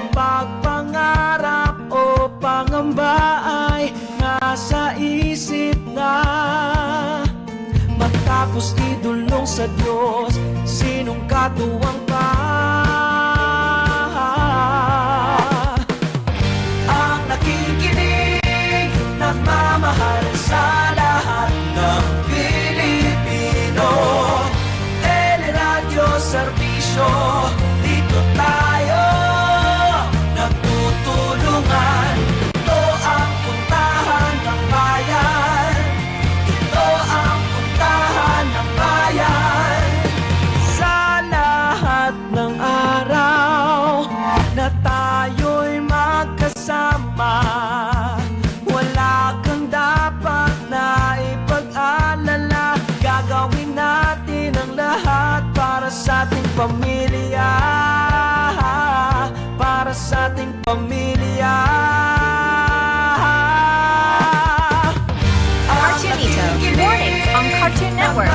kapag pangarap o pangamba ay nasa isip na, matapos idulong sa Diyos, sinong katuwang pa? Ang nakikinig, nagmamahal sa lahat ng Pilipino. Teleradyo Serbisyo, dito tayo nagtutulungan. Ito ang puntahan ng bayan. Ito ang puntahan ng bayan. Sa lahat ng araw na tayo'y magkasama, wala kang dapat na ipag-alala. Gagawin natin ang lahat para sa ating pamilya, para sa ating pamilya. Cartoonito, mornings on Cartoon Network.